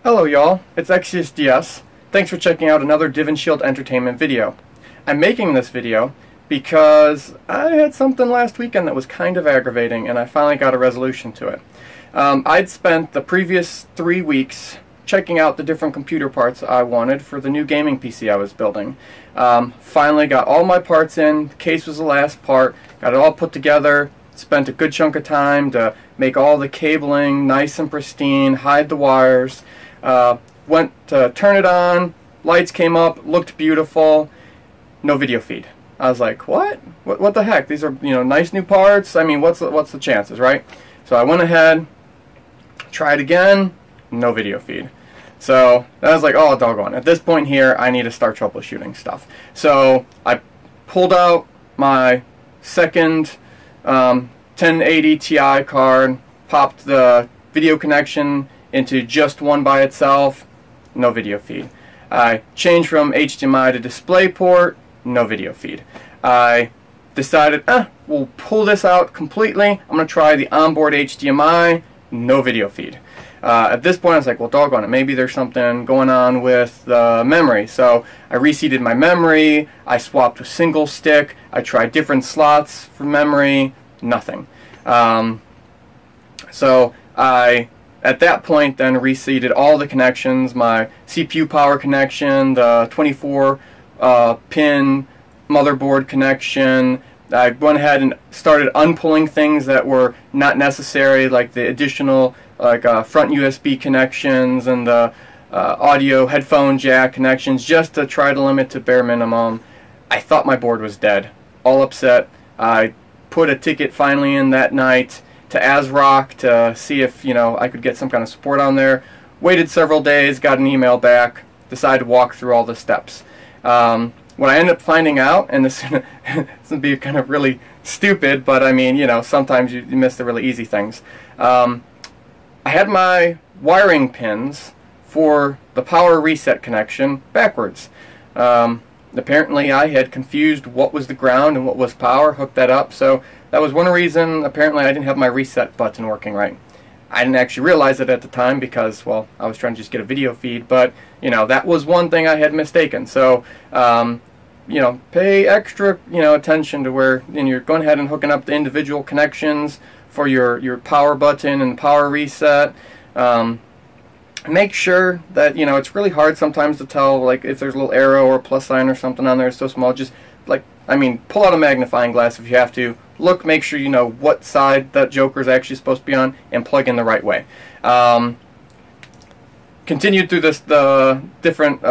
Hello y'all, it's XiousDs. Thanks for checking out another Div and Shield Entertainment video. I'm making this video because I had something last weekend that was kind of aggravating and I finally got a resolution to it. I'd spent the previous 3 weeks checking out the different computer parts I wanted for the new gaming PC I was building. Finally got all my parts in, the case was the last part, got it all put together, spent a good chunk of time to make all the cabling nice and pristine, hide the wires. Went to turn it on, lights came up, looked beautiful, no video feed. I was like, what? What the heck? These are, nice new parts. I mean, what's the chances, right? So I went ahead, tried again, no video feed. So I was like, oh, doggone. At this point here, I need to start troubleshooting stuff. So I pulled out my second 1080 Ti card, popped the video connection into just one by itself, no video feed. I changed from HDMI to DisplayPort, no video feed. I decided, we'll pull this out completely. I'm going to try the onboard HDMI, no video feed. At this point I was like, well, doggone it, maybe there's something going on with the memory. So I reseated my memory, I swapped to single stick, I tried different slots for memory, nothing. So I at that point then reseated all the connections, my CPU power connection, the 24 pin motherboard connection. I went ahead and started unpulling things that were not necessary, like the additional front USB connections and the audio headphone jack connections, just to try to limit to bare minimum. I thought my board was dead. All upset. I put a ticket finally in that night to ASRock to see if I could get some kind of support on there. Waited several days, got an email back, decided to walk through all the steps. What I ended up finding out, and this would be kind of really stupid, but I mean, sometimes you miss the really easy things. I had my wiring pins for the power reset connection backwards. Apparently I had confused what was the ground and what was power, hooked that up, so that was one reason apparently I didn't have my reset button working right. I didn't actually realize it at the time because, well, I was trying to just get a video feed, but, that was one thing I had mistaken. So, pay extra, attention to where you're going ahead and hooking up the individual connections for your power button and power reset. Make sure that, it's really hard sometimes to tell, like, if there's a little arrow or a plus sign or something on there, it's so small, just, pull out a magnifying glass if you have to. Look, make sure you know what side that joker is actually supposed to be on, and plug in the right way. Continued through the different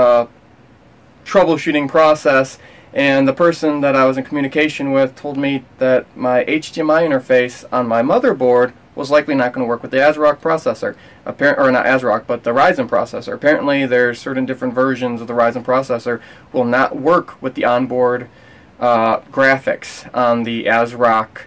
troubleshooting process, and the person that I was in communication with told me that my HDMI interface on my motherboard was likely not going to work with the ASRock processor. Or not ASRock, but the Ryzen processor. Apparently there's certain different versions of the Ryzen processor will not work with the onboard graphics on the ASRock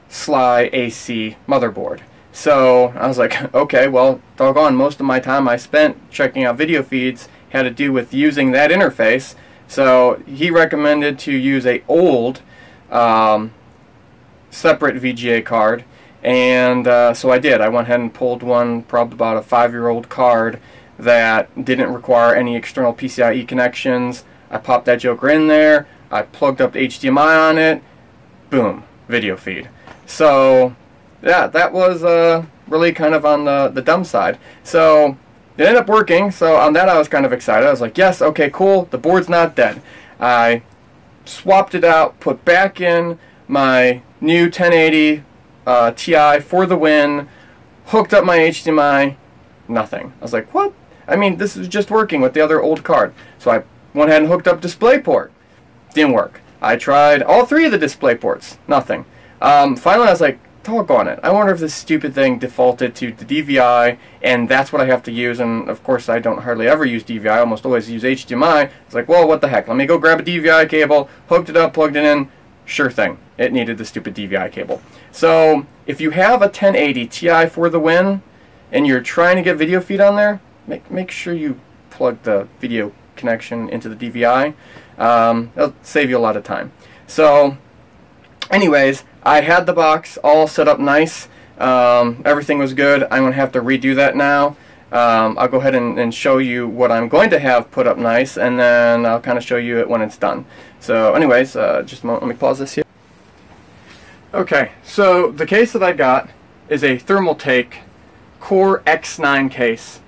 Sly AC motherboard. So I was like, okay, well, doggone, most of my time I spent checking out video feeds had to do with using that interface. So he recommended to use a old separate VGA card, and so I did. I went ahead and pulled one, probably about a 5-year-old card that didn't require any external PCIe connections. I popped that joker in there, I plugged up the HDMI on it, boom, video feed. So yeah, that was really kind of on the dumb side. So it ended up working, so on that I was kind of excited. I was like, yes, okay, cool, the board's not dead. I swapped it out, put back in my new 1080 Ti for the win, hooked up my HDMI, nothing. I was like, what? I mean, this is just working with the other old card. So I went ahead and hooked up DisplayPort. Didn't work. I tried all 3 of the DisplayPorts, nothing. Finally I was like, doggone it, I wonder if this stupid thing defaulted to the DVI, and that's what I have to use, and of course I don't hardly ever use DVI, I almost always use HDMI. It's like, well, what the heck, let me go grab a DVI cable, hooked it up, plugged it in, sure thing, it needed the stupid DVI cable. So if you have a 1080 Ti for the win, and you're trying to get video feed on there, make sure you plug the video connection into the DVI. It'll save you a lot of time. So anyways, I had the box all set up nice. Everything was good. I'm going to have to redo that now. I'll go ahead and show you what I'm going to have put up nice, and then I'll kind of show you it when it's done. So anyways, just a moment, let me pause this here. Okay, so the case that I got is a Thermaltake Core X9 case,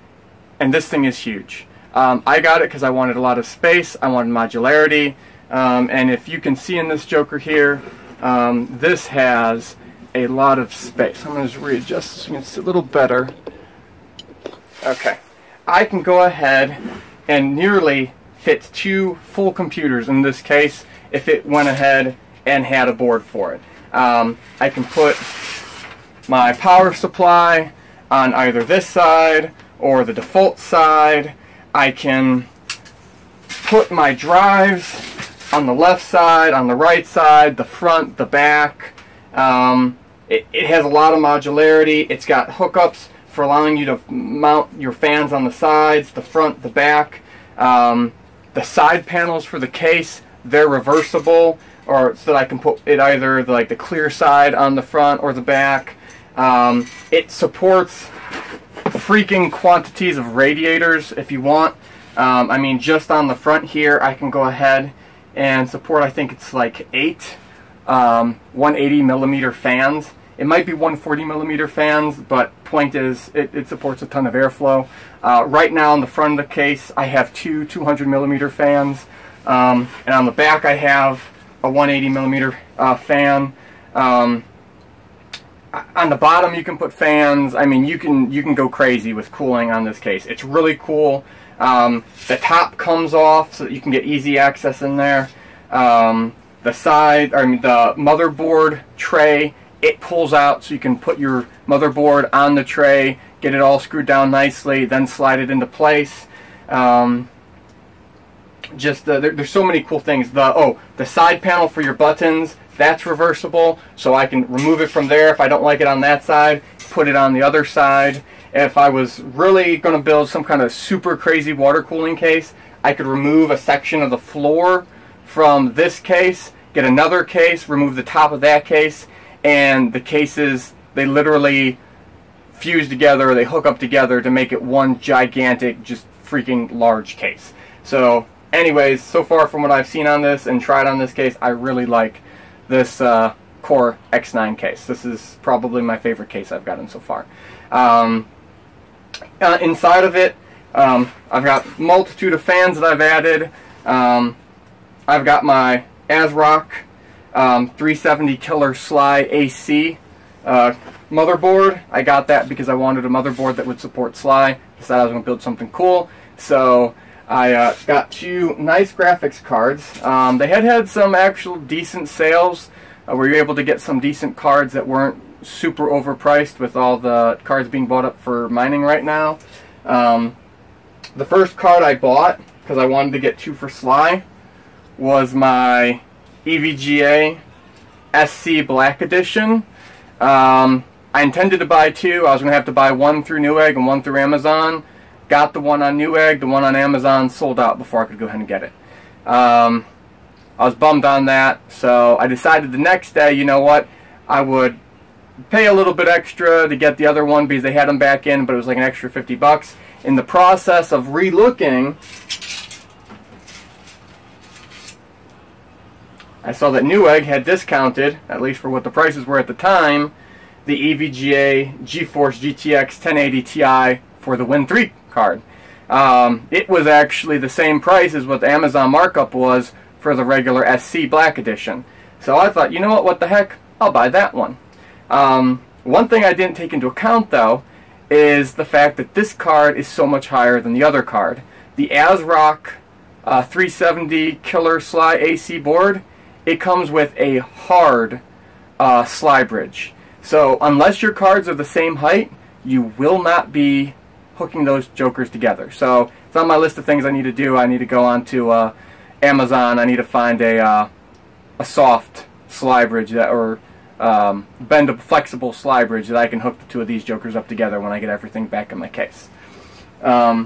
and this thing is huge. I got it because I wanted a lot of space, I wanted modularity, and if you can see in this joker here, this has a lot of space. I'm going to just readjust so you can see a little better. Okay, I can go ahead and nearly fit 2 full computers in this case if it went ahead and had a board for it. I can put my power supply on either this side or the default side. I can put my drives on the left side, on the right side, the front, the back. It has a lot of modularity. It's got hookups for allowing you to mount your fans on the sides, the front, the back. The side panels for the case, they're reversible, or so that I can put it either like the clear side on the front or the back. It supports freaking quantities of radiators if you want. I mean, just on the front here, I can go ahead and support, I think it's like 8 180 millimeter fans. It might be 140 millimeter fans, but point is, it supports a ton of airflow. Right now on the front of the case, I have 2 200 millimeter fans, and on the back I have a 180 millimeter fan. On the bottom you can put fans. I mean, you can go crazy with cooling on this case. It's really cool. The top comes off so that you can get easy access in there. The side, the motherboard tray, it pulls out so you can put your motherboard on the tray, get it all screwed down nicely, then slide it into place. There's so many cool things. The side panel for your buttons, that's reversible, so I can remove it from there if I don't like it on that side, put it on the other side. If I was really going to build some kind of super crazy water cooling case, I could remove a section of the floor from this case, get another case, remove the top of that case, and the cases, they literally fuse together, they hook up together to make it one gigantic, just freaking large case. So anyways, so far from what I've seen on this and tried on this case, I really like this Core X9 case. This is probably my favorite case I've gotten so far. Inside of it, I've got a multitude of fans that I've added. I've got my ASRock 370 Killer Sly AC motherboard. I got that because I wanted a motherboard that would support Sly. Decided I was going to build something cool. So I got 2 nice graphics cards. They had some actual decent sales where you're able to get some decent cards that weren't super overpriced with all the cards being bought up for mining right now. The first card I bought, because I wanted to get 2 for Sly, was my EVGA SC Black Edition. I intended to buy 2. I was going to have to buy 1 through Newegg and 1 through Amazon. Got the one on Newegg. The one on Amazon sold out before I could go ahead and get it. I was bummed on that, so I decided the next day, you know what, I would pay a little bit extra to get the other one because they had them back in, but it was like an extra 50 bucks. In the process of re-looking, I saw that Newegg had discounted, at least for what the prices were at the time, the EVGA GeForce GTX 1080 Ti for the Win 3 card. It was actually the same price as what the Amazon markup was for the regular SC Black Edition. So I thought, you know what the heck, I'll buy that one. One thing I didn't take into account, though, is the fact that this card is so much higher than the other card. The ASRock 370 Killer Sly AC board, it comes with a hard Sly bridge. So unless your cards are the same height, you will not be hooking those jokers together. So it's on my list of things I need to do. I need to go on to Amazon. I need to find a soft Sly bridge that, or bendable, flexible Sly bridge that I can hook the 2 of these jokers up together when I get everything back in my case. I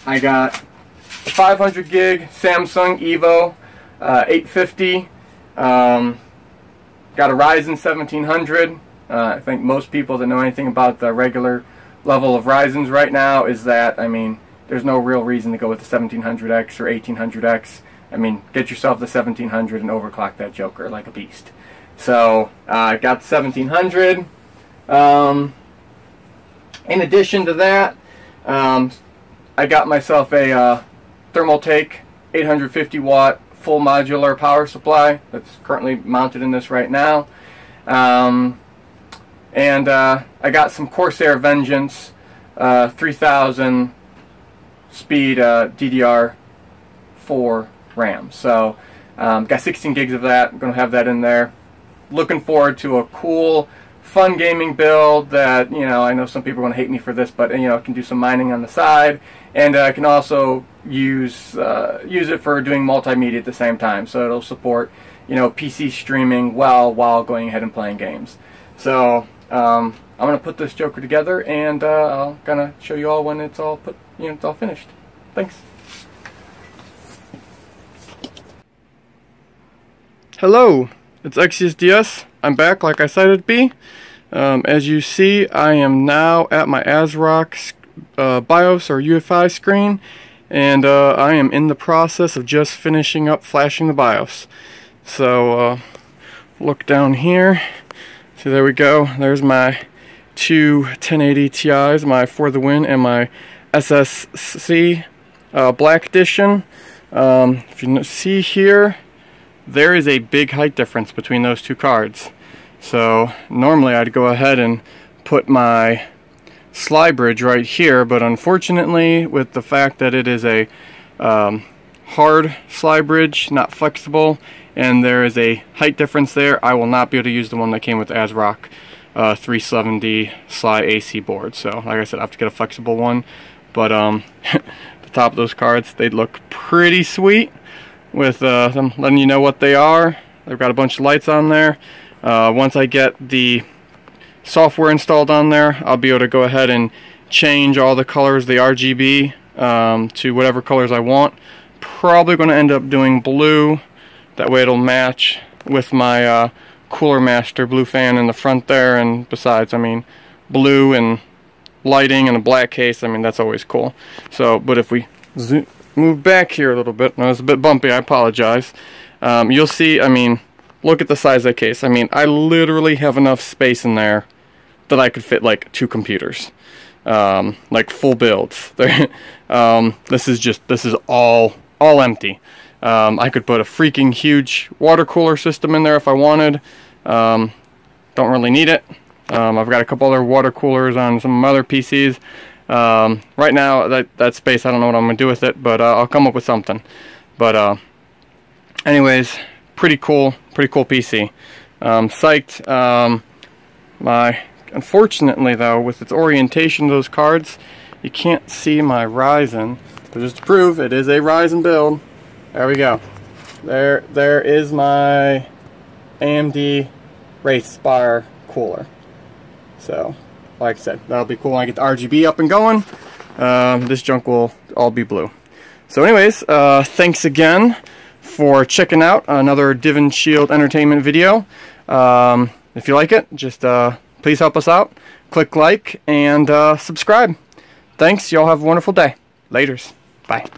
got a 500 gig Samsung Evo 850. Got a Ryzen 1700. I think most people that know anything about the regular level of Ryzens right now is that, I mean, there's no real reason to go with the 1700X or 1800X. I mean, get yourself the 1700 and overclock that joker like a beast. So I got the 1700. In addition to that, I got myself a Thermaltake 850 watt full modular power supply that's currently mounted in this right now. And I got some Corsair Vengeance 3000 speed DDR4 RAM. So got 16 gigs of that. I'm going to have that in there. Looking forward to a cool, fun gaming build that, you know, I know some people are going to hate me for this, but, you know, I can do some mining on the side, and I can also use it for doing multimedia at the same time. So it'll support, you know, PC streaming while going ahead and playing games. So I'm going to put this joker together, and I'll kind of show you all when it's all put, you know, it's all finished. Thanks. Hello, it's XiousDs. I'm back like I said it'd be. As you see, I am now at my ASRock BIOS or UEFI screen, and I am in the process of just finishing up flashing the BIOS. So look down here. See, there we go. There's my two 1080 Ti's, my For the Win and my SSC Black Edition. If you see here, there is a big height difference between those two cards. So normally I'd go ahead and put my slide bridge right here, but unfortunately, with the fact that it is a hard slide bridge, not flexible, and there is a height difference there, I will not be able to use the one that came with the ASRock 370 Sly AC board. So like I said, I have to get a flexible one. But the top of those cards, they look pretty sweet, with them letting you know what they are. They've got a bunch of lights on there. Once I get the software installed on there, I'll be able to go ahead and change all the colors, the RGB, to whatever colors I want. Probably going to end up doing blue. That way it'll match with my Cooler Master blue fan in the front there. And besides, I mean, blue and lighting and a black case, I mean, that's always cool. So, but if we move back here a little bit, no, it's a bit bumpy, I apologize. You'll see, I mean, look at the size of that case. I mean, I literally have enough space in there that I could fit like 2 computers, like full builds. This is all empty. I could put a freaking huge water cooler system in there if I wanted. Don't really need it. I've got a couple other water coolers on some other PCs. Right now, that space, I don't know what I'm gonna do with it, but I'll come up with something. But anyways, pretty cool PC. Psyched. Unfortunately though, with its orientation of those cards, you can't see my Ryzen. But just to prove it is a Ryzen build, there we go. There is my AMD Wraithspire cooler. So, like I said, that'll be cool when I get the RGB up and going. This junk will all be blue. So anyways, thanks again for checking out another Div and Shield entertainment video. If you like it, just please help us out. Click like and subscribe. Thanks. Y'all have a wonderful day. Laters. Bye.